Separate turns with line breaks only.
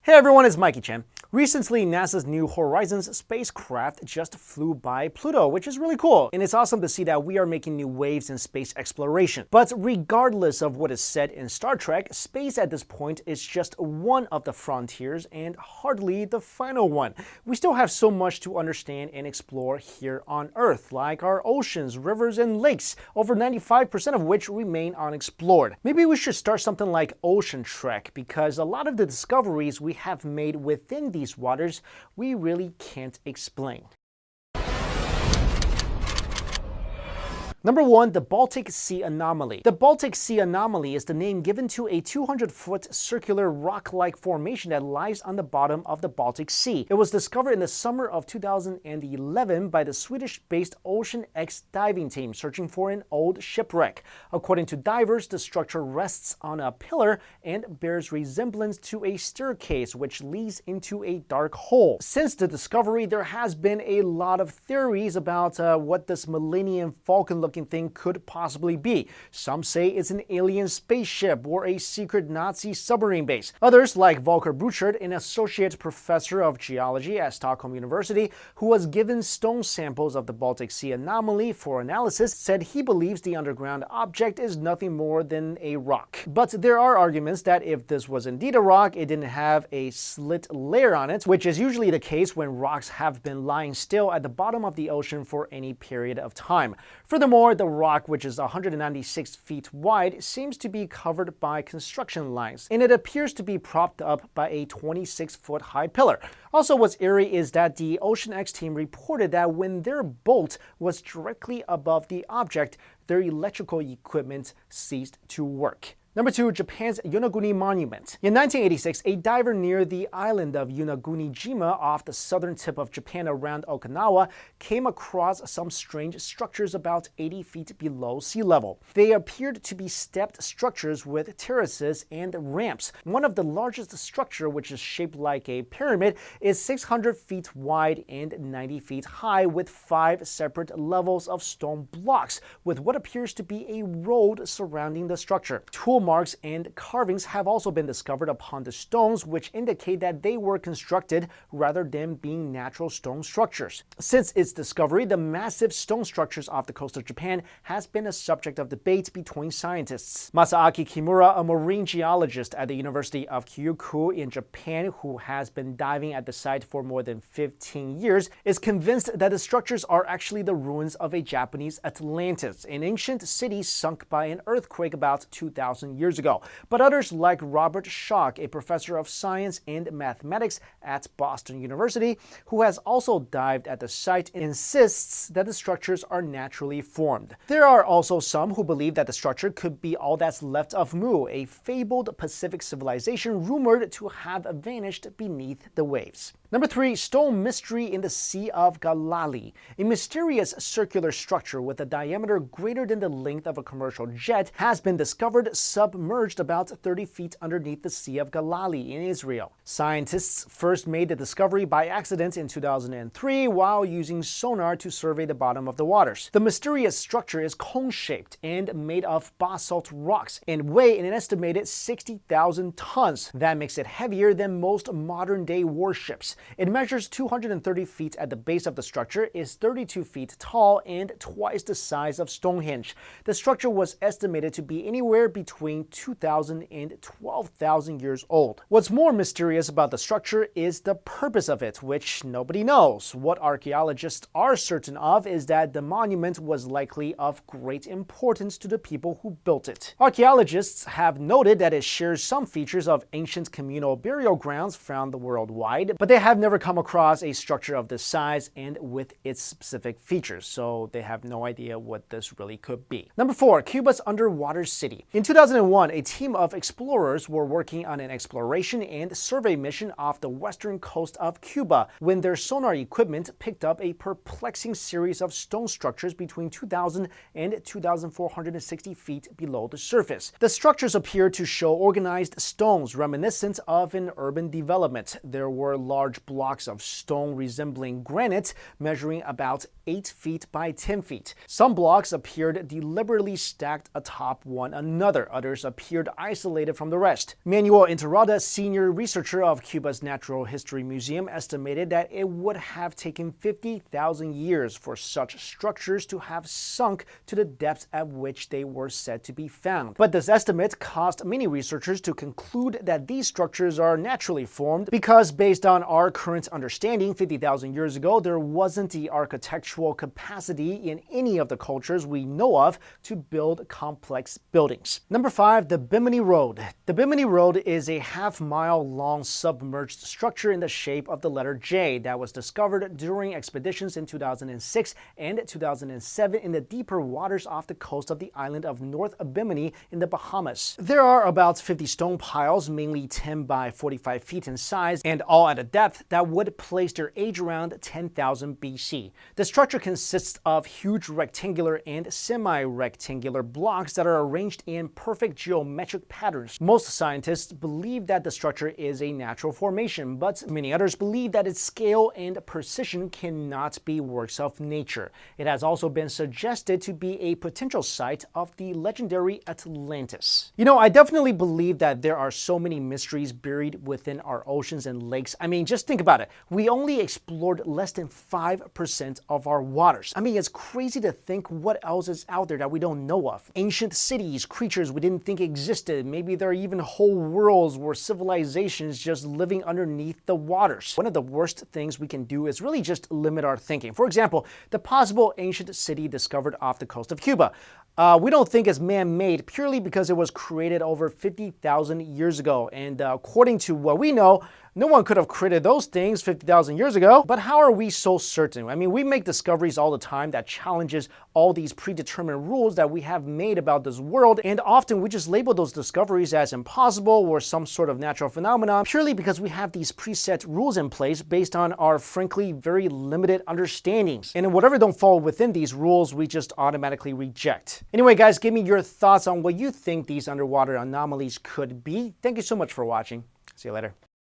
Hey everyone, it's Mikey Chen. Recently, NASA's New Horizons spacecraft just flew by Pluto, which is really cool. And it's awesome to see that we are making new waves in space exploration. But regardless of what is said in Star Trek, space at this point is just one of the frontiers and hardly the final one. We still have so much to understand and explore here on Earth, like our oceans, rivers, and lakes, over 95% of which remain unexplored. Maybe we should start something like Ocean Trek, because a lot of the discoveries we have made within these waters we really can't explain. Number 1, the Baltic Sea Anomaly. The Baltic Sea Anomaly is the name given to a 200-foot circular rock-like formation that lies on the bottom of the Baltic Sea. It was discovered in the summer of 2011 by the Swedish-based Ocean X diving team searching for an old shipwreck. According to divers, the structure rests on a pillar and bears resemblance to a staircase which leads into a dark hole. Since the discovery, there has been a lot of theories about what this Millennium Falcon-looking thing could possibly be. Some say it's an alien spaceship or a secret Nazi submarine base. Others, like Volker Bruchert, an associate professor of geology at Stockholm University, who was given stone samples of the Baltic Sea anomaly for analysis, said he believes the underground object is nothing more than a rock. But there are arguments that if this was indeed a rock, it didn't have a slit layer on it, which is usually the case when rocks have been lying still at the bottom of the ocean for any period of time. Furthermore, the rock, which is 196 feet wide, seems to be covered by construction lines, and it appears to be propped up by a 26-foot high pillar. Also, what's eerie is that the Ocean X team reported that when their boat was directly above the object, their electrical equipment ceased to work. Number 2, Japan's Yonaguni Monument. In 1986, a diver near the island of Yonaguni-jima off the southern tip of Japan around Okinawa came across some strange structures about 80 feet below sea level. They appeared to be stepped structures with terraces and ramps. One of the largest structure, which is shaped like a pyramid, is 600 feet wide and 90 feet high with 5 separate levels of stone blocks with what appears to be a road surrounding the structure. Tool marks and carvings have also been discovered upon the stones, which indicate that they were constructed rather than being natural stone structures. Since its discovery, the massive stone structures off the coast of Japan has been a subject of debate between scientists. Masaaki Kimura, a marine geologist at the University of Kyushu in Japan who has been diving at the site for more than 15 years, is convinced that the structures are actually the ruins of a Japanese Atlantis, an ancient city sunk by an earthquake about 2,000 years ago. But others, like Robert Schock, a professor of science and mathematics at Boston University, who has also dived at the site, insists that the structures are naturally formed. There are also some who believe that the structure could be all that's left of Mu, a fabled Pacific civilization rumored to have vanished beneath the waves. Number 3, Stone Mystery in the Sea of Galilee. A mysterious circular structure with a diameter greater than the length of a commercial jet has been discovered submerged about 30 feet underneath the Sea of Galilee in Israel. Scientists first made the discovery by accident in 2003 while using sonar to survey the bottom of the waters. The mysterious structure is cone-shaped and made of basalt rocks and weigh an estimated 60,000 tons. That makes it heavier than most modern-day warships. It measures 230 feet at the base of the structure, is 32 feet tall, and twice the size of Stonehenge. The structure was estimated to be anywhere between 2,000 and 12,000 years old. What's more mysterious about the structure is the purpose of it, which nobody knows. What archaeologists are certain of is that the monument was likely of great importance to the people who built it. Archaeologists have noted that it shares some features of ancient communal burial grounds found worldwide, but they have never come across a structure of this size and with its specific features, so they have no idea what this really could be. Number 4, Cuba's underwater city. In 2001, a team of explorers were working on an exploration and survey mission off the western coast of Cuba when their sonar equipment picked up a perplexing series of stone structures between 2,000 and 2,460 feet below the surface. The structures appeared to show organized stones reminiscent of an urban development. There were large large blocks of stone resembling granite, measuring about 8 feet by 10 feet. Some blocks appeared deliberately stacked atop one another. Others appeared isolated from the rest. Manuel Interrada, senior researcher of Cuba's Natural History Museum, estimated that it would have taken 50,000 years for such structures to have sunk to the depths at which they were said to be found. But this estimate caused many researchers to conclude that these structures are naturally formed because, based on our current understanding, 50,000 years ago, there wasn't the architectural capacity in any of the cultures we know of to build complex buildings. Number 5, the Bimini Road. The Bimini Road is a half-mile long submerged structure in the shape of the letter J that was discovered during expeditions in 2006 and 2007 in the deeper waters off the coast of the island of North Bimini in the Bahamas. There are about 50 stone piles, mainly 10 by 45 feet in size, and all at a depth that would place their age around 10,000 BC. The structure consists of huge rectangular and semi-rectangular blocks that are arranged in perfect geometric patterns. Most scientists believe that the structure is a natural formation, but many others believe that its scale and precision cannot be works of nature. It has also been suggested to be a potential site of the legendary Atlantis. You know, I definitely believe that there are so many mysteries buried within our oceans and lakes. I mean, just think about it. We only explored less than 5% of our waters. I mean, it's crazy to think what else is out there that we don't know of. Ancient cities, creatures we didn't think existed. Maybe there are even whole worlds or civilizations just living underneath the waters. One of the worst things we can do is really just limit our thinking. For example, the possible ancient city discovered off the coast of Cuba. We don't think it's man-made purely because it was created over 50,000 years ago. And according to what we know, no one could have created those things 50,000 years ago. But how are we so certain? I mean, we make discoveries all the time that challenges all these predetermined rules that we have made about this world. And often we just label those discoveries as impossible or some sort of natural phenomenon purely because we have these preset rules in place based on our frankly very limited understandings. And whatever don't fall within these rules, we just automatically reject. Anyway, guys, give me your thoughts on what you think these underwater anomalies could be. Thank you so much for watching. See you later.